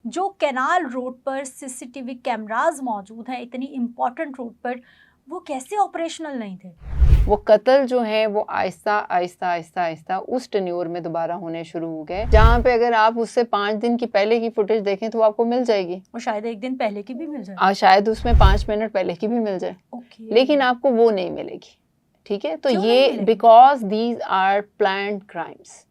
जो canal road पर CCTV cameras मौजूद हैं, इतनी इम्पोर्टेंट रोड पर, वो कैसे ऑपरेशनल नहीं थे? वो कत्ल जो है वो आहिस्ता आहिस्ता आहिस्ता आहिस्ता उस टेन्योर में दोबारा होने शुरू हो गए, जहाँ पे अगर आप उससे 5 दिन की पहले की फुटेज देखें तो आपको मिल जाएगी, और शायद एक दिन पहले की भी मिल जाए, शायद उसमें 5 मिनट पहले की भी मिल जाए, लेकिन आपको वो नहीं मिलेगी। ठीक है, तो ये because these are planned crimes.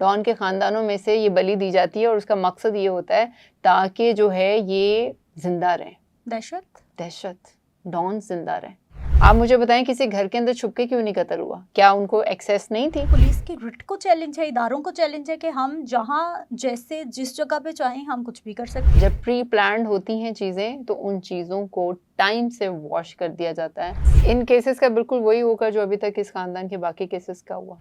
Don के खानदानों में से ये बलि दी जाती है और उसका मकसद ये होता है ताकि जो है ये जिंदा रहें। दहशत डॉन जिंदा रहें। आप मुझे बताएं, किसी घर के अंदर छुप के क्यों नहीं कत्ल हुआ? क्या उनको एक्सेस नहीं थी? पुलिस की रिट को चैलेंज है, इदारों को चैलेंज है कि हम जहां जैसे जिस जगह पे चाहें हम कुछ भी कर सकते हैं। जब प्री प्लान्ड होती हैं चीजें तो उन चीजों को टाइम से वॉश कर दिया जाता है। इन केसेस का बिल्कुल वही होगा जो अभी तक इस खानदान के बाकी केसेस का हुआ।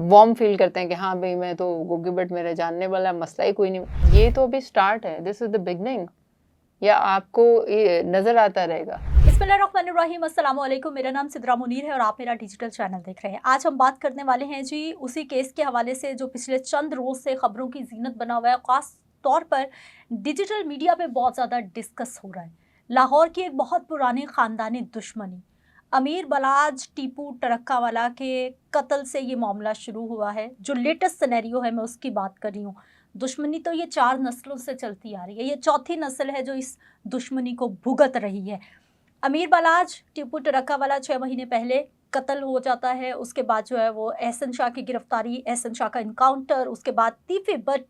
वार्म फील करते हैं कि हाँ भाई मैं तो गोगी बट मेरे जानने वाला मसला ही कोई नहीं। ये तो अभी स्टार्ट है, दिस इज द बिगनिंग, या आपको ये नजर आता रहेगा। बिस्मिल्लाहिर्रहमानिर्रहीम, अस्सलाम वालेकुम। मेरा नाम सिद्रा मुनीर है और आप मेरा डिजिटल चैनल देख रहे हैं। आज हम बात करने वाले हैं जी उसी केस के हवाले से जो पिछले चंद रोज से खबरों की जीनत बना हुआ है, खास तौर पर डिजिटल मीडिया पे बहुत ज़्यादा डिस्कस हो रहा है। लाहौर की एक बहुत पुरानी ख़ानदानी दुश्मनी, अमीर बलाज टीपू टरक्कावाला के कत्ल से ये मामला शुरू हुआ है। जो लेटेस्ट सिनेरियो है मैं उसकी बात कर रही हूँ। दुश्मनी तो ये 4 नस्लों से चलती आ रही है, ये चौथी नस्ल है जो इस दुश्मनी को भुगत रही है। अमीर बलाज टीपू टरक्कावाला 6 महीने पहले कत्ल हो जाता है। उसके बाद जो है वो एहसन शाह की गिरफ्तारी, एहसन शाह का इनकाउंटर, उसके बाद तीफे बट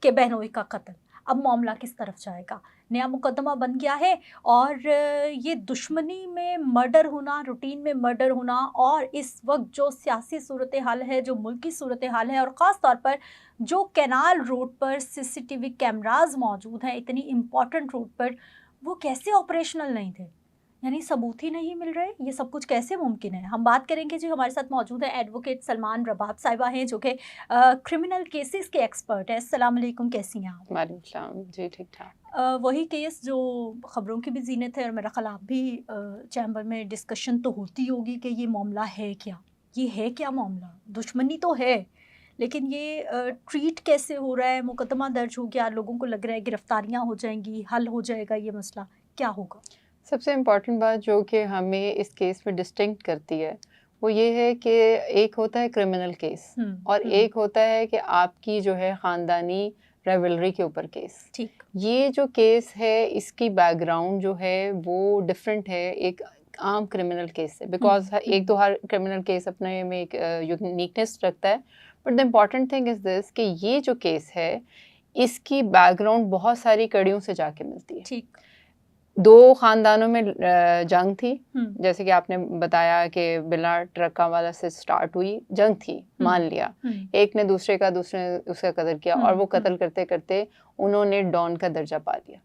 के बहनोई का कत्ल। अब मामला किस तरफ जाएगा? नया मुकदमा बन गया है और ये दुश्मनी में मर्डर होना, रूटीन में मर्डर होना, और इस वक्त जो सियासी सूरत हाल है, जो मुल्की सूरत हाल है, और ख़ास तौर पर जो कैनाल रोड पर सीसीटीवी कैमरास मौजूद हैं, इतनी इम्पॉर्टेंट रोड पर, वो कैसे ऑपरेशनल नहीं थे? यानी सबूत ही नहीं मिल रहे, ये सब कुछ कैसे मुमकिन है? हम बात करेंगे जी। हमारे साथ मौजूद है एडवोकेट सलमान रबाब साहिबा हैं, जो कि क्रिमिनल केसेस के एक्सपर्ट है। अस्सलाम वालेकुम, कैसी हैं आप? वालेकुम सलाम जी, ठीक ठाक। वही केस जो ख़बरों की भी जीनत है और मेरा ख्याल आप भी चैम्बर में डिस्कशन तो होती होगी कि ये मामला है क्या, ये है क्या मामला? दुश्मनी तो है, लेकिन ये ट्रीट कैसे हो रहा है? मुकदमा दर्ज हो गया, लोगों को लग रहा है गिरफ्तारियाँ हो जाएंगी, हल हो जाएगा ये मसला, क्या होगा? सबसे इम्पॉर्टेंट बात जो कि हमें इस केस में डिस्टिंक्ट करती है वो ये है कि एक होता है क्रिमिनल केस और एक होता है कि आपकी जो है ख़ानदानी राइवलरी के ऊपर केस। ठीक। ये जो केस है इसकी बैकग्राउंड जो है वो डिफरेंट है एक आम क्रिमिनल केस से, बिकॉज एक तो हर क्रिमिनल केस अपने में एक यूनिकनेस रखता है, but the important thing is this कि ये जो केस है इसकी बैकग्राउंड बहुत सारी कड़ियों से जाके मिलती है। ठीक। 2 खानदानों में जंग थी, जैसे कि आपने बताया कि बिला ट्रक्कावाला से स्टार्ट हुई जंग थी, मान लिया। एक ने दूसरे ने उसका कत्ल किया और वो कत्ल करते करते उन्होंने डॉन का दर्जा पा लिया।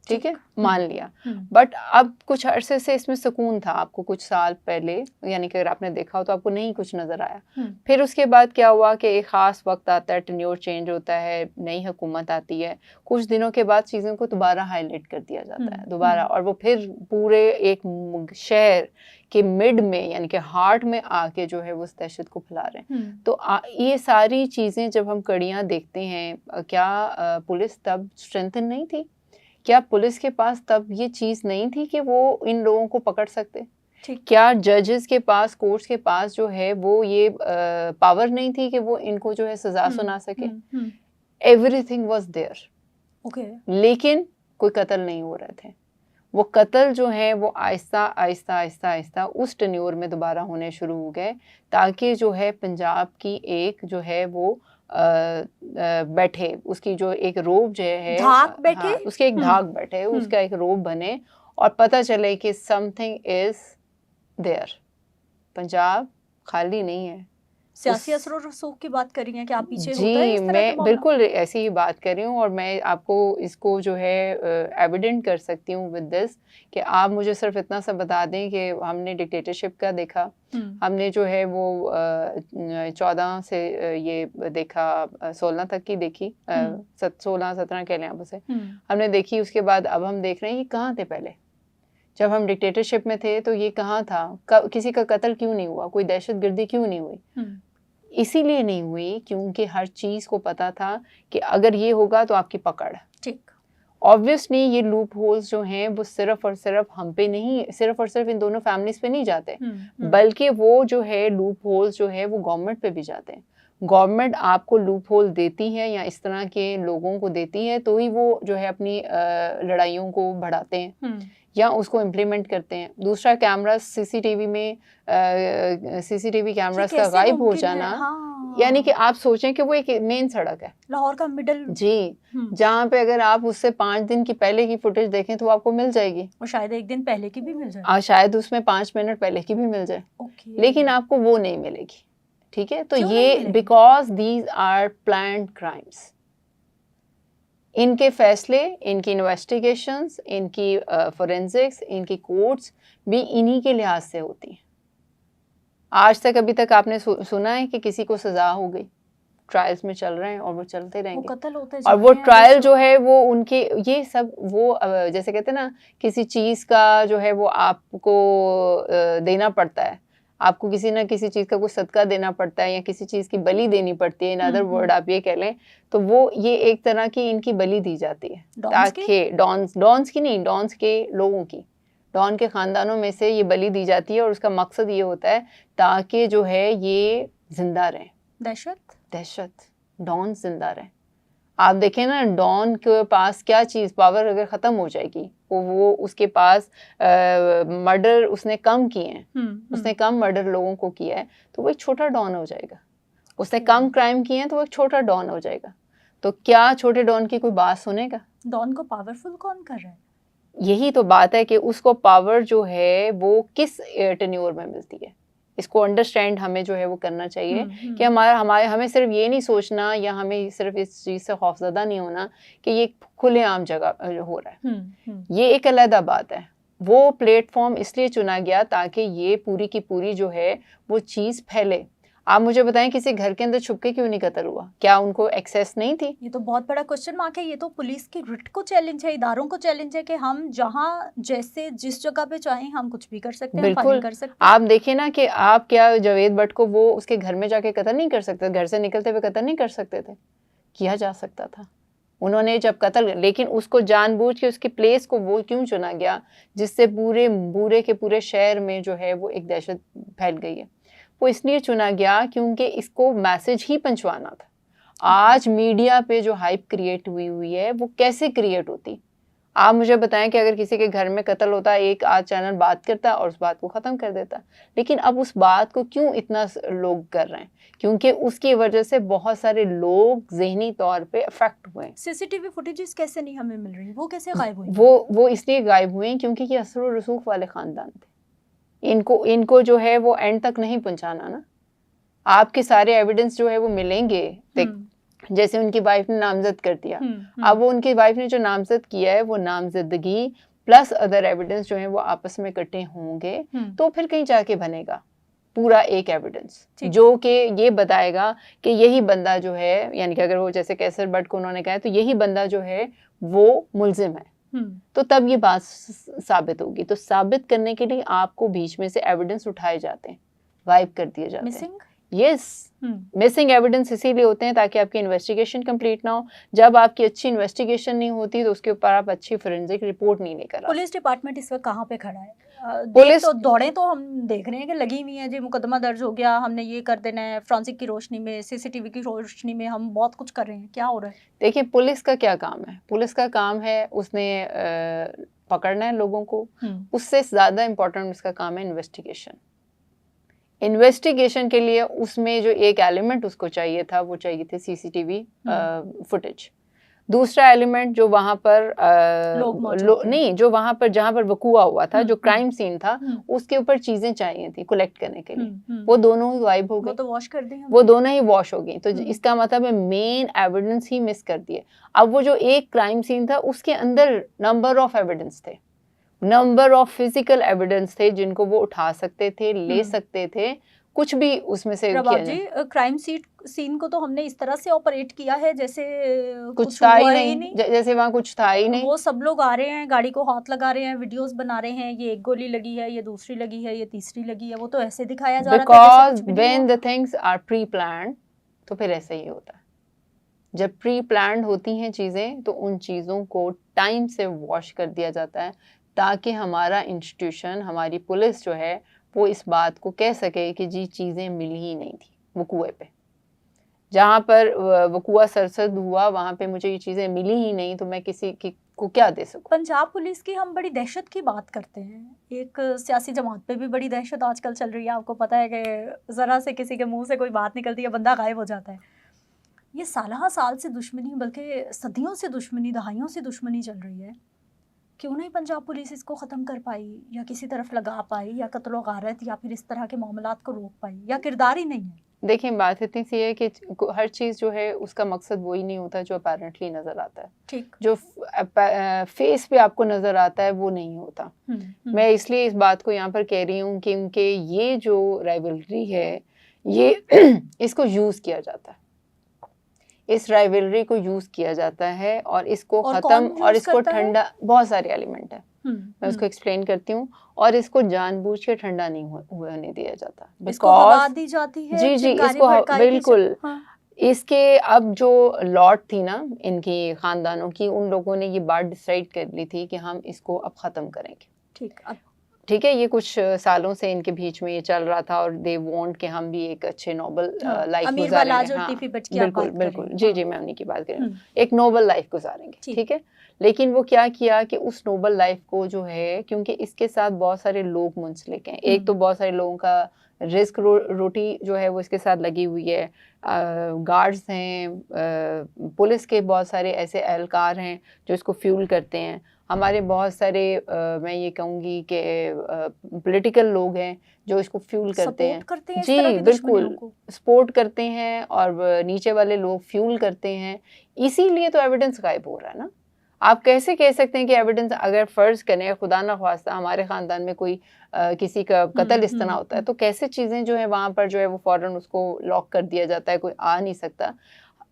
ठीक है, मान लिया। बट अब कुछ अरसे से इसमें सुकून था। आपको कुछ साल पहले, यानी कि अगर आपने देखा हो तो आपको नहीं कुछ नजर आया। फिर उसके बाद क्या हुआ कि एक खास वक्त आता है, टेन्योर चेंज होता है, नई हुकूमत आती है, कुछ दिनों के बाद चीज़ों को दोबारा हाईलाइट कर दिया जाता है दोबारा, और वो फिर पूरे एक शहर के मिड में यानी कि हार्ट में आके जो है वो उस दहशत को फैला रहे हैं। तो ये सारी चीज़ें जब हम कड़ियाँ देखते हैं, क्या पुलिस तब स्ट्रेंथन नहीं थी? क्या पुलिस के पास तब ये चीज़ नहीं थी कि वो इन लोगों को पकड़ सकते? क्या जजेस के पास, कोर्ट्स के पास जो है वो ये पावर नहीं थी कि वो इनको जो है सजा सुना सके? एवरीथिंग वाज देयर, लेकिन कोई कत्ल नहीं हो रहे थे। वो कत्ल जो है वो आहिस्ता आहिस्ता आहिस्ता आहिस्ता उस टेन्योर में दोबारा होने शुरू हो गए, ताकि जो है पंजाब की एक जो है वो बैठे, उसकी जो एक रोब जो है धाक बैठे, हाँ, उसके एक धाक बैठे, उसका एक रोब बने और पता चले कि समथिंग इज देयर। पंजाब खाली नहीं है। सियासी असर और रसूख की बात कर रही हैं कि आप पीछे जी, होता है इस तरह मैं बिल्कुल ऐसी ही बात कर रही हूँ और मैं आपको इसको जो है एविडेंट कर सकती हूँ विद दिस कि आप मुझे सिर्फ इतना सा बता दें कि हमने डिक्टेटरशिप का देखा, हमने जो है वो 14 से ये देखा, 16 तक की देखी, 16-17 कह लें आप उसे, हमने देखी। उसके बाद अब हम देख रहे हैं ये कहाँ थे पहले जब हम डिक्टेटरशिप में थे, तो ये कहाँ था? किसी का कत्ल क्यों नहीं हुआ? कोई दहशतगर्दी क्यों नहीं हुई? इसीलिए नहीं हुई क्योंकि हर चीज़ को पता था कि अगर ये होगा तो आपकी पकड़। ठीक। ऑब्वियसली ये लूप होल्स जो हैं वो सिर्फ और सिर्फ हम पे नहीं, सिर्फ और सिर्फ इन दोनों फैमिलीज पे नहीं जाते, बल्कि वो जो है लूप होल्स जो है वो गवर्नमेंट पे भी जाते हैं। गवर्नमेंट आपको लूप होल देती है या इस तरह के लोगों को देती है तो ही वो जो है अपनी लड़ाइयों को बढ़ाते हैं या उसको इम्प्लीमेंट करते हैं। दूसरा, कैमरा सीसीटीवी में सीसीटीवी कैमरास का गायब हो जाना, यानी कि आप सोचें कि वो एक मेन सड़क है लाहौर का मिडल जी, जहाँ पे अगर आप उससे 5 दिन की पहले की फुटेज देखें तो आपको मिल जाएगी, और शायद एक दिन पहले की भी मिल जाए, शायद उसमें 5 मिनट पहले की भी मिल जाए, लेकिन आपको वो नहीं मिलेगी। ठीक है, तो ये because these are planned crimes. इनके फैसले, इनकी इन्वेस्टिगेशंस, इनकी फोरेंसिक्स, इनकी कोर्ट्स भी इन्हीं के लिहाज से होती हैं। आज तक अभी तक आपने सुना है कि किसी को सजा हो गई? ट्रायल्स में चल रहे हैं और वो चलते रहेंगे, वो कत्ल होते और वो ट्रायल जो है वो उनके ये सब वो जैसे कहते हैं ना, किसी चीज़ का जो है वो आपको देना पड़ता है, आपको किसी ना किसी चीज़ का कुछ सदका देना पड़ता है या किसी चीज़ की बलि देनी पड़ती है, इन अदर वर्ड आप ये कह लें, तो वो ये एक तरह की इनकी बलि दी जाती है ताकि डॉन्स की नहीं, डॉन्स के लोगों की, डॉन के ख़ानदानों में से ये बलि दी जाती है और उसका मकसद ये होता है ताकि जो है ये जिंदा रहें। दहशत, डॉन जिंदा रहें। आप देखें ना, डॉन के पास क्या चीज़, पावर अगर ख़त्म हो जाएगी, वो उसके पास मर्डर उसने कम किए हैं, उसने कम मर्डर लोगों को किया है तो वो एक छोटा डॉन हो जाएगा। उसने कम क्राइम किए हैं तो वो एक छोटा डॉन हो जाएगा। तो क्या छोटे डॉन की कोई बात सुनेगा? डॉन को पावरफुल कौन कर रहा है? यही तो बात है कि उसको पावर जो है वो किस टेन्योर में मिलती है, इसको अंडरस्टैंड हमें जो है वो करना चाहिए कि हमें सिर्फ ये नहीं सोचना या हमें सिर्फ इस चीज़ से खौफजदा नहीं होना कि ये खुलेआम जगह हो रहा है। ये एक अलग बात है। वो प्लेटफॉर्म इसलिए चुना गया ताकि ये पूरी की पूरी जो है वो चीज़ फैले। आप मुझे बताएं, किसी घर के अंदर छुप के क्यों नहीं कत्ल हुआ? क्या उनको एक्सेस नहीं थी? ये तो बहुत बड़ा क्वेश्चन मार्क है। ये तो पुलिस की रिट को चैलेंज है, इदारों को चैलेंज है कि हम जहां जैसे जिस जगह पे चाहें हम कुछ भी कर सकते हैं, बिल्कुल कर सकते हैं। आप देखिए ना कि आप क्या जावेद भट्ट को वो उसके घर में जाके कत्ल नहीं कर सकते, घर से निकलते हुए कत्ल नहीं कर सकते थे? किया जा सकता था। उन्होंने जब कत्ल, लेकिन उसको जानबूझ के उसकी प्लेस को वो क्यों चुना गया जिससे पूरे के पूरे शहर में जो है वो एक दहशत फैल गई है? वो इसलिए चुना गया क्योंकि इसको मैसेज ही पहुंचवाना था। आज मीडिया पे जो हाइप क्रिएट हुई है वो कैसे क्रिएट होती? आप मुझे बताएं कि अगर किसी के घर में कत्ल होता, एक आध चैनल बात करता और उस बात को ख़त्म कर देता, लेकिन अब उस बात को क्यों इतना लोग कर रहे हैं? क्योंकि उसकी वजह से बहुत सारे लोग ज़हनी तौर पे अफेक्ट हुए हैं। सीसीटीवी फुटेजेस कैसे नहीं हमें मिल रही? वो कैसे गायब हुई? वो इसलिए गायब हुए हैं क्योंकि ये असर और रसूख वाले ख़ानदान थे। इनको जो है वो एंड तक नहीं पहुंचाना ना। आपके सारे एविडेंस जो है वो मिलेंगे। जैसे उनकी वाइफ ने नामजद कर दिया, अब वो उनकी वाइफ ने जो नामजद किया है वो नामजदगी प्लस अदर एविडेंस जो है वो आपस में इकट्ठे होंगे तो फिर कहीं जाके बनेगा पूरा एक एविडेंस जो कि ये बताएगा कि यही बंदा जो है, यानी कि अगर वो जैसे कैसर भट्ट को उन्होंने कहा तो यही बंदा जो है वो मुलजिम है, तो तब ये बात साबित होगी। तो साबित करने के लिए आपको बीच में से एविडेंस उठाए जाते हैं, गायब कर दिए जाते हैं। यस, मिसिंग एविडेंस इसीलिए होते हैं ताकि आपकी इन्वेस्टिगेशन कंप्लीट ना हो। जब आपकी अच्छी इन्वेस्टिगेशन नहीं होती तो उसके ऊपर आप अच्छी फोरेंसिक रिपोर्ट नहीं लेकर। पुलिस डिपार्टमेंट इस वक्त कहाँ पे खड़ा है? पुलिस तो दौड़े तो हम देख रहे हैं कि लगी हुई है जी, मुकदमा दर्ज हो गया, हमने ये कर देना है, फोरेंसिक की रोशनी में, सीसीटीवी की रोशनी में हम बहुत कुछ कर रहे हैं। क्या हो रहा है? देखिए, पुलिस का क्या काम है? पुलिस का काम है उसने पकड़ना है लोगों को, उससे ज्यादा इम्पोर्टेंट उसका काम है इन्वेस्टिगेशन। इन्वेस्टिगेशन के लिए उसमें जो एक एलिमेंट उसको चाहिए था वो चाहिए थे सीसीटीवी फुटेज। दूसरा एलिमेंट जो वहां पर नहीं, जो वहां पर जहां पर वकूआ हुआ था, जो क्राइम सीन था, उसके ऊपर चीजें चाहिए थी कलेक्ट करने के लिए, वो दोनों ही गायब हो गए। तो वॉश कर दी, वो दोनों ही वॉश हो गई। तो इसका मतलब है मेन एविडेंस ही मिस कर दिए। अब वो जो एक क्राइम सीन था उसके अंदर नंबर ऑफ एविडेंस थे, नंबर ऑफ फिजिकल एविडेंस थे जिनको वो उठा सकते थे, ले सकते थे, कुछ भी उसमें से किया जी। क्राइम सीन को तो हमने इस तरह से ऑपरेट किया है जैसे कुछ था ही नहीं, जैसे वहाँ कुछ था ही नहीं। वो सब लोग आ रहे हैं, गाड़ी को हाथ लगा रहे हैं, वीडियोस बना रहे हैं, ये एक गोली लगी है, ये दूसरी लगी है, ये तीसरी लगी है, वो तो ऐसे दिखाया जा रहा था because when the things are pre planned, तो फिर ऐसे ही होता है। जब प्री प्लान्ड होती हैं चीज़ें तो उन चीज़ों को टाइम से वॉश कर दिया जाता है, ताकि हमारा इंस्टीट्यूशन, हमारी पुलिस जो है वो इस बात को कह सके कि जी चीज़ें मिली ही नहीं थी वकूए पे। जहाँ पर वकूआ सरसद हुआ वहाँ पे मुझे ये चीज़ें मिली ही नहीं, तो मैं किसी को क्या दे सकूँ। पंजाब पुलिस की हम बड़ी दहशत की बात करते हैं, एक सियासी जमात पे भी बड़ी दहशत आजकल चल रही है। आपको पता है कि ज़रा से किसी के मुंह से कोई बात निकलती है, बंदा गायब हो जाता है। ये साल से दुश्मनी, बल्कि सदियों से दुश्मनी, दहाइयों से दुश्मनी चल रही है। क्यों नहीं पंजाब पुलिस इसको ख़त्म कर पाई, या किसी तरफ लगा पाई, या कत्लो गारत, या फिर इस तरह के मामलात को रोक पाई, या किरदार ही नहीं है? देखिए, बात इतनी सी है कि हर चीज़ जो है उसका मकसद वही नहीं होता जो अपैरेंटली नज़र आता है। ठीक। जो फेस पे आपको नज़र आता है वो नहीं होता। मैं इसलिए इस बात को यहाँ पर कह रही हूँ क्योंकि ये जो राइवलरी है ये इसको यूज़ किया जाता है, इस राइवलरी को यूज़ किया जाता है और इसको ख़त्म और इसको ठंडा, बहुत सारे एलिमेंट है, मैं उसको एक्सप्लेन करती हूँ। और इसको जानबूझ के ठंडा नहीं होने दिया जाता, इसको हवा दी जाती है। जी इसको बिल्कुल। हाँ। इसके अब जो लॉट थी ना इनकी खानदानों की, उन लोगों ने ये बात डिसाइड कर ली थी कि हम इसको अब ख़त्म करेंगे। ठीक है, ये कुछ सालों से इनके बीच में ये चल रहा था और दे वांट कि हम भी एक अच्छे नोबल लाइफ गुजारेंगे। हाँ, बिल्कुल बिल्कुल, जी मैं उन्हीं की बात कर रही हूँ, एक नोबल लाइफ गुजारेंगे। ठीक है, लेकिन वो क्या किया कि उस नोबल लाइफ को जो है, क्योंकि इसके साथ बहुत सारे लोग मुंसलिक हैं, एक तो बहुत सारे लोगों का रिस्क रोटी जो है वो इसके साथ लगी हुई है, गार्ड्स हैं, पुलिस के बहुत सारे ऐसे एहलकार हैं जो इसको फ्यूल करते हैं, हमारे बहुत सारे मैं ये कहूँगी कि पॉलिटिकल लोग हैं जो इसको फ्यूल करते हैं। जी बिल्कुल, सपोर्ट करते हैं और नीचे वाले लोग फ्यूल करते हैं, इसीलिए तो एविडेंस गायब हो रहा है ना। आप कैसे कह सकते हैं कि एविडेंस, अगर फ़र्ज़ करें खुदा ना ख्वास्ता हमारे ख़ानदान में कोई किसी का कत्ल इस तरह होता है, तो कैसे चीज़ें जो है वहाँ पर जो है वो फ़ौरन उसको लॉक कर दिया जाता है, कोई आ नहीं सकता।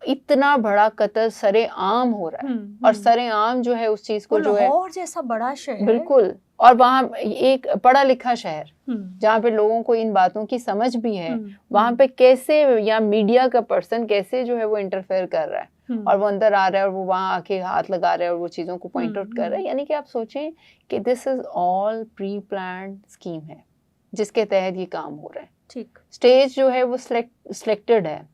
इतना बड़ा कत्ल सरेआम हो रहा है और सरेआम जो है उस चीज़ को जो है, लाहौर जैसा बड़ा शहर, बिल्कुल, और वहाँ एक पढ़ा लिखा शहर जहाँ पे लोगों को इन बातों की समझ भी है, वहाँ पे कैसे, या मीडिया का पर्सन कैसे जो है वो इंटरफेयर कर रहा है और वो अंदर आ रहा है और वो वहाँ आके हाथ लगा रहा है और वो चीज़ों को पॉइंट आउट कर रहा है। यानी कि आप सोचें कि this is all pre planned scheme है जिसके तहत ये काम हो रहा है। ठीक, स्टेज जो है वो सिलेक्टेड है,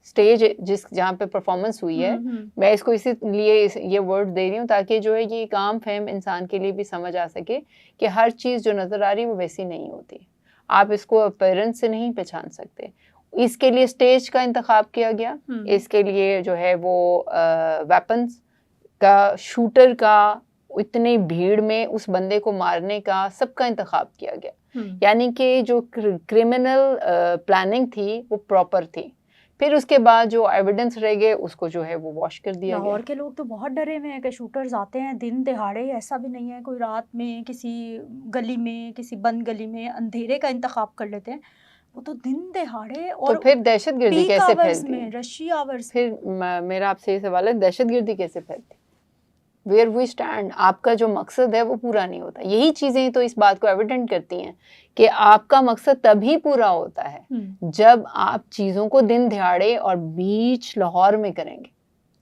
स्टेज जहाँ पे परफॉर्मेंस हुई है, मैं इसको इसीलिए ये वर्ड दे रही हूँ ताकि जो है ये काम फहम इंसान के लिए भी समझ आ सके कि हर चीज़ जो नज़र आ रही है वो वैसी नहीं होती, आप इसको अपीयरेंस से नहीं पहचान सकते। इसके लिए स्टेज का इंतखाब किया गया, इसके लिए जो है वो वेपन्स का, शूटर का, इतनी भीड़ में उस बंदे को मारने का सबका इंतखाब किया गया। यानी कि जो क्रिमिनल प्लानिंग थी वो प्रॉपर थी। फिर उसके बाद जो एविडेंस रह गए उसको जो है वो वॉश कर दिया गया। लाहौर के लोग तो बहुत डरे हुए हैं कि शूटर्स आते हैं दिन दिहाड़े, ऐसा भी नहीं है कोई रात में किसी गली में, किसी बंद गली में अंधेरे का इंतखाब कर लेते हैं, वो तो दिन दिहाड़े। और तो फिर दहशतगर्दी कैसे फैलती है? रशी आवर्स। फिर मेरा आपसे ये सवाल है, दहशतगर्दी कैसे फैलती? वेयर वी स्टैंड, आपका जो मकसद है वो पूरा नहीं होता। यही चीज़ें तो इस बात को एविडेंट करती हैं कि आपका मकसद तभी पूरा होता है जब आप चीज़ों को दिन दिहाड़े और बीच लाहौर में करेंगे।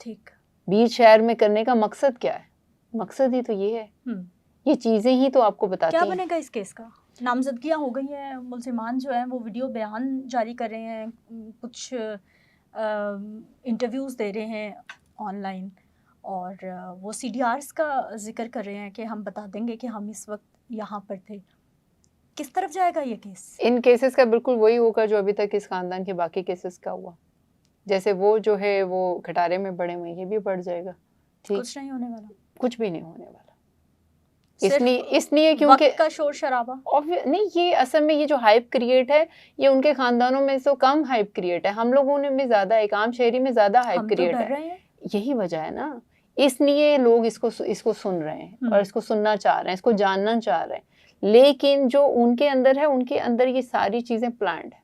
ठीक, बीच शहर में करने का मकसद क्या है? मकसद ही तो ये है, ये चीज़ें ही तो आपको बताती हैं। क्या बनेगा इस केस का? नामजदगियाँ हो गई हैं, मुलजिमान जो हैं वो वीडियो बयान जारी कर रहे हैं, कुछ इंटरव्यूज़ दे रहे हैं ऑनलाइन, और वो CDRs का जिक्र कर रहे हैं कि हम बता देंगे कि हम इस वक्त यहाँ पर थे। किस तरफ जाएगा ये केस? इन केसेस का बिल्कुल वही होगा जो अभी तक इस खानदान के बाकी केसेस का हुआ। जैसे वो जो है वो खटारे में पड़े हुए, ये भी बढ़ जाएगा। ठीक, कुछ नहीं होने वाला, कुछ भी नहीं होने वाला। इसलिए क्योंकि वक्त का शोर शराबा नहीं, ये असल में ये जो हाइप क्रिएट है ये उनके खानदानों में तो कम हाइप क्रिएट है, हम लोगों ने में ज्यादा, एक आम शहरी में ज्यादा हाइप क्रिएट है। यही वजह है ना, इसलिए लोग इसको सुन रहे हैं और इसको सुनना चाह रहे हैं, इसको जानना चाह रहे हैं। लेकिन जो उनके अंदर है, उनके अंदर ये सारी चीजें प्लान्ड है।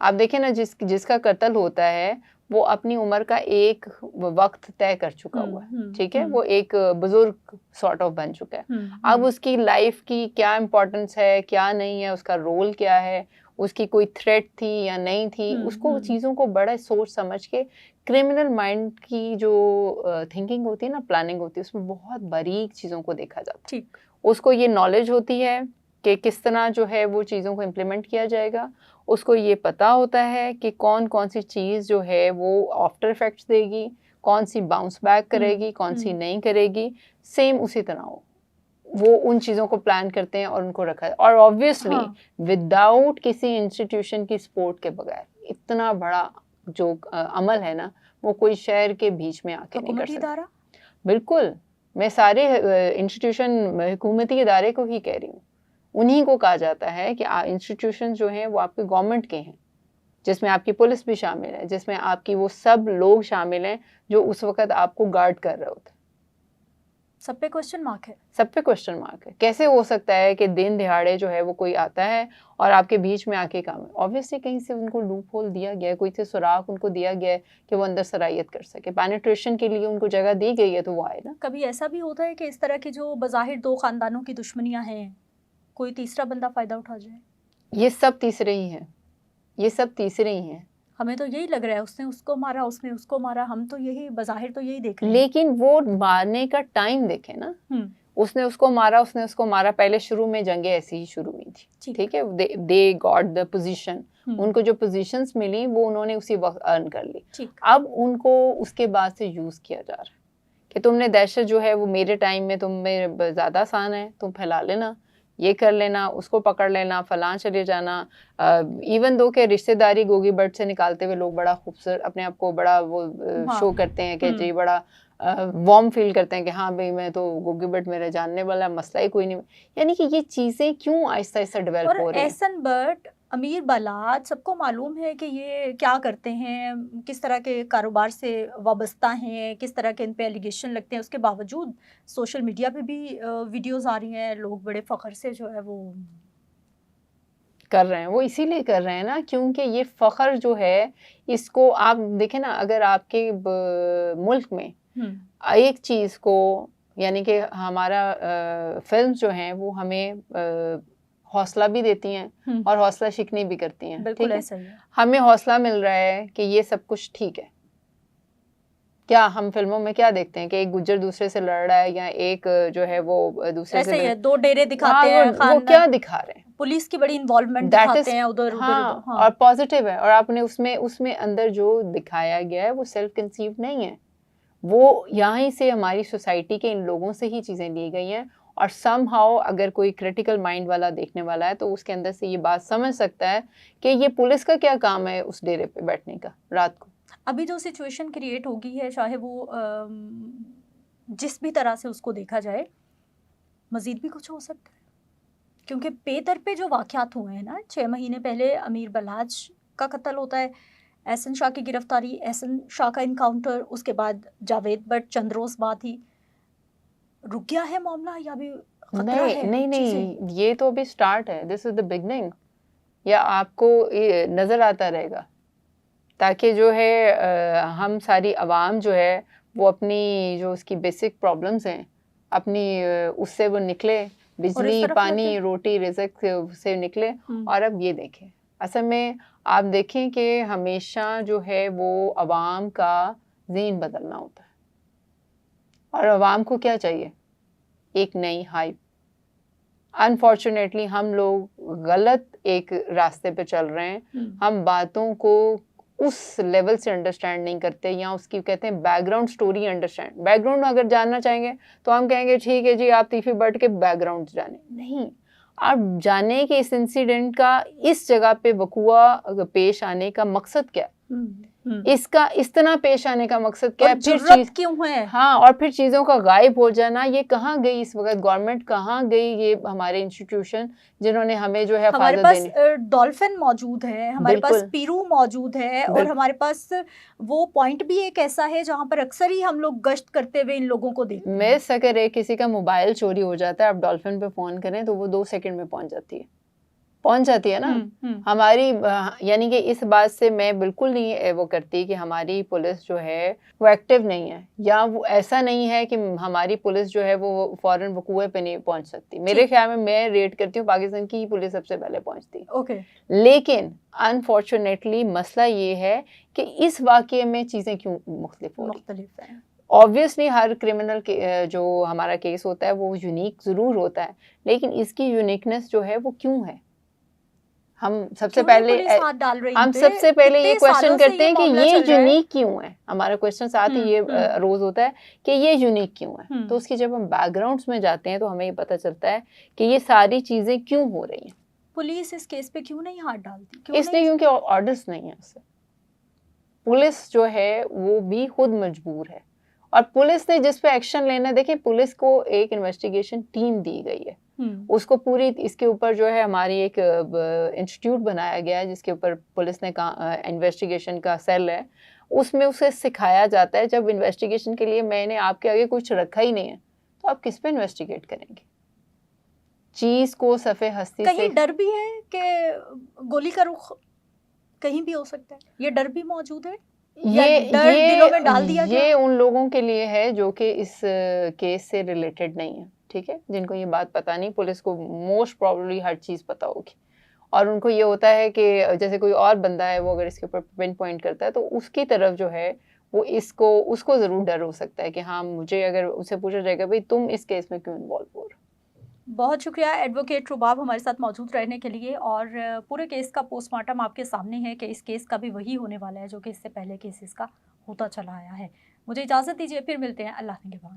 आप देखें ना, जिसका कत्ल होता है वो अपनी उम्र का एक वक्त तय कर चुका हुआ है। ठीक है, वो एक बुजुर्ग सॉर्ट ऑफ बन चुका है। अब उसकी लाइफ की क्या इम्पोर्टेंस है, क्या नहीं है, उसका रोल क्या है, उसकी कोई थ्रेट थी या नहीं थी, उसको चीज़ों को बड़ा सोच समझ के, क्रिमिनल माइंड की जो थिंकिंग होती है ना, प्लानिंग होती है, उसमें बहुत बारीक चीज़ों को देखा जाता है। उसको ये नॉलेज होती है कि किस तरह जो है वो चीज़ों को इम्प्लीमेंट किया जाएगा, उसको ये पता होता है कि कौन कौन सी चीज़ जो है वो आफ्टर इफेक्ट्स देगी, कौन सी बाउंस बैक करेगी, कौन सी नहीं करेगी। सेम उसी तरह हो वो उन चीज़ों को प्लान करते हैं और उनको रखा है। और ऑब्वियसली विदाउट किसी इंस्टीट्यूशन की सपोर्ट के बगैर इतना बड़ा जो अमल है ना, वो कोई शहर के बीच में आके नहीं कर सकता। बिल्कुल, मैं सारे इंस्टीट्यूशन हुकूमती इदारे को ही कह रही हूँ। उन्हीं को कहा जाता है कि इंस्टीट्यूशन जो हैं वो आपके गवर्नमेंट के हैं, जिसमें आपकी पुलिस भी शामिल है, जिसमें आपकी वो सब लोग शामिल हैं जो उस वक्त आपको गार्ड कर रहे होते हैं। सब पे क्वेश्चन मार्क है, सब पे क्वेश्चन मार्क है। कैसे हो सकता है कि दिन दिहाड़े जो है वो कोई आता है और आपके बीच में आके काम है? ऑब्वियसली कहीं से उनको लूप होल दिया गया है, कोई से सुराख उनको दिया गया है कि वो अंदर सरायत कर सके, पेनिट्रेशन के लिए उनको जगह दी गई है, तो वो आए ना। कभी ऐसा भी होता है कि इस तरह की जो बज़ाहिर दो खानदानों की दुश्मनियां हैं, कोई तीसरा बंदा फायदा उठा जाए? ये सब तीसरे ही हैं, ये सब तीसरे ही हैं। हमें तो यही लग रहा है, उसने उसको मारा, उसने उसको मारा, हम तो यही बज़ाहिर तो यही देख रहे हैं। लेकिन वो मारने का टाइम देखे ना, उसने उसको मारा, उसने उसको मारा, पहले शुरू में जंगें ऐसी ही शुरू हुई थी, ठीक है। दे गॉट द पोजीशन, उनको जो पोजीशंस मिली वो उन्होंने उसी वक्त अर्न कर ली। अब उनको उसके बाद से यूज किया जा रहा है कि तुमने दहशत जो है वो मेरे टाइम में तुम में ज़्यादा आसान है, तुम फैला लेना, ये कर लेना, उसको पकड़ लेना, फलां चले जाना। इवन दो के रिश्तेदारी गोगी बट से निकालते हुए लोग बड़ा खूबसूरत अपने आप को बड़ा वो शो करते हैं कि जी बड़ा वार्म फील करते हैं कि हाँ भाई मैं तो गोगी बट मेरा जानने वाला, मसला ही कोई नहीं। यानी कि ये चीज़ें क्यों आहिस्ता आहिस्ता डेवलप हो रही हैं। एहसन बट, अमीर बलाट, सबको मालूम है कि ये क्या करते हैं, किस तरह के कारोबार से वाबस्ता हैं, किस तरह के इन पे एलिगेशन लगते हैं। उसके बावजूद सोशल मीडिया पे भी वीडियोस आ रही हैं, लोग बड़े फ़ख्र से जो है वो कर रहे हैं। वो इसीलिए कर रहे हैं ना क्योंकि ये फ़ख्र जो है, इसको आप देखें ना, अगर आपके मुल्क में एक चीज़ को, यानी कि हमारा फिल्म्स जो हैं वो हमें हौसला भी देती हैं और हौसला शिकनी भी करती हैं। बिल्कुल ऐसा ही है। हमें हौसला मिल रहा है कि ये सब कुछ ठीक है। क्या हम फिल्मों में क्या देखते हैं कि एक गुज्जर दूसरे से लड़ रहा है, या एक जो है वो दूसरे ऐसे से ही है, दो डेरे दिखाते हैं, वो क्या दिखा रहे हैं, पुलिस की बड़ी इन्वॉल्वमेंट दिखाते हैं उधर उधर। और पॉजिटिव है, और आपने उसमें अंदर जो दिखाया गया है वो सेल्फ कंसीव नहीं है, वो यहाँ से हमारी सोसाइटी के इन लोगों से ही चीज़ें ली गई हैं। और समहाउ अगर कोई क्रिटिकल माइंड वाला देखने वाला है तो उसके अंदर से ये बात समझ सकता है कि ये पुलिस का क्या काम है उस डेरे पे बैठने का रात को। अभी जो सिचुएशन क्रिएट होगी है, चाहे वो जिस भी तरह से उसको देखा जाए, मज़ीद भी कुछ हो सकता है, क्योंकि पेदर पे जो वाक़यात हुए हैं ना, 6 महीने पहले अमीर बलाच का कत्ल होता है, एहसन शाह की गिरफ्तारी, एहसन शाह का इनकाउंटर, उसके बाद जावेद बट चंद रोज़ बाद ही रुक गया है मामला, या भी खतरा है? नहीं, ये तो अभी स्टार्ट है, दिस इज द बिगनिंग। या आपको ये नज़र आता रहेगा ताकि जो है हम सारी आवाम जो है वो अपनी जो उसकी बेसिक प्रॉब्लम्स हैं अपनी उससे वो निकले, बिजली, पानी, रोटी, रिज़्क से निकले। और अब ये देखें, असल में आप देखें कि हमेशा जो है वो आवाम का ज़हन बदलना होता है, और आवाम को क्या चाहिए? एक नई हाइप। अनफॉर्चुनेटली हम लोग गलत एक रास्ते पे चल रहे हैं। हम बातों को उस लेवल से अंडरस्टैंड नहीं करते, या उसकी कहते हैं बैकग्राउंड स्टोरी अंडरस्टैंड। बैकग्राउंड अगर जानना चाहेंगे तो हम कहेंगे ठीक है जी, आप तीफी बट के बैकग्राउंड जाने, नहीं, आप जाने कि इस इंसिडेंट का इस जगह पे वकुआ पेश आने का मकसद क्या है, इसका इस तरह पेश आने का मकसद क्या है, फिर चीज क्यों है। हाँ, और फिर चीज़ों का गायब हो जाना, ये कहाँ गई इस वक्त गवर्नमेंट, कहाँ गई ये हमारे इंस्टीट्यूशन जिन्होंने हमें जो है हमारे पास डॉल्फिन मौजूद है, हमारे पास पीरू मौजूद है, और हमारे पास वो पॉइंट भी एक ऐसा है जहाँ पर अक्सर ही हम लोग गश्त करते हुए इन लोगों को देखते हैं। मिस अगर किसी का मोबाइल चोरी हो जाता है, आप डॉल्फिन पे फ़ोन करें तो वो 2 सेकंड में पहुँच जाती है। पहुंच जाती है ना। हमारी यानी कि इस बात से मैं बिल्कुल नहीं वो करती कि हमारी पुलिस जो है वो एक्टिव नहीं है, या वो ऐसा नहीं है कि हमारी पुलिस जो है वो फौरन वो कुएं पे नहीं पहुंच सकती। मेरे ख्याल में मैं रेट करती हूँ पाकिस्तान की पुलिस सबसे पहले पहुंचती। ओके। लेकिन अनफॉर्चुनेटली मसला ये है कि इस वाकये में चीजें क्यों मुख्तलिफ है। ऑब्वियसली हर क्रिमिनल के जो हमारा केस होता है वो यूनिक जरूर होता है, लेकिन इसकी यूनिकनेस जो है वो क्यों है? हम सबसे पहले ये क्वेश्चन करते हैं कि ये यूनिक क्यों है। हमारा क्वेश्चन साथ ही ये रोज होता है कि ये यूनिक क्यों है। तो उसकी जब हम बैकग्राउंड्स में जाते हैं तो हमें ये पता चलता है कि ये सारी चीजें क्यों हो रही हैं। पुलिस इस केस पे क्यों नहीं हाथ डालती? इसलिए क्योंकि ऑर्डर्स नहीं है उससे। पुलिस जो है वो भी खुद मजबूर है, और पुलिस ने जिस पे एक्शन लेना है, देखिए पुलिस को एक इन्वेस्टिगेशन टीम दी गई है, उसको पूरी इसके ऊपर जो है हमारी एक इंस्टीट्यूट बनाया गया है जिसके ऊपर पुलिस ने इन्वेस्टिगेशन का सेल है, उसमें उसे सिखाया जाता है। जब इन्वेस्टिगेशन के लिए मैंने आपके आगे कुछ रखा ही नहीं है तो आप किस पे इन्वेस्टिगेट करेंगे? चीज को सफ़े हस्ती से डर भी है कि गोली का रुख कहीं भी हो सकता है, ये डर भी मौजूद है। ये दिलों में डाल दिया ये उन लोगों के लिए है जो कि इस केस से रिलेटेड नहीं है, ठीक है, जिनको ये बात पता नहीं। पुलिस को मोस्ट प्रोबेबली हर चीज़ पता होगी, और उनको ये होता है कि जैसे कोई और बंदा है वो अगर इसके ऊपर पिन पॉइंट करता है तो उसकी तरफ जो है वो उसको ज़रूर डर हो सकता है कि हाँ, मुझे अगर उससे पूछा जाएगा भाई तुम इस केस में क्यों इन्वॉल्व हो रहे हो। बहुत शुक्रिया एडवोकेट रुबाब हमारे साथ मौजूद रहने के लिए, और पूरे केस का पोस्टमार्टम आपके सामने है कि इस केस का भी वही होने वाला है जो कि इससे पहले केसेस का होता चला आया है। मुझे इजाज़त दीजिए, फिर मिलते हैं। अल्लाह निगहबान।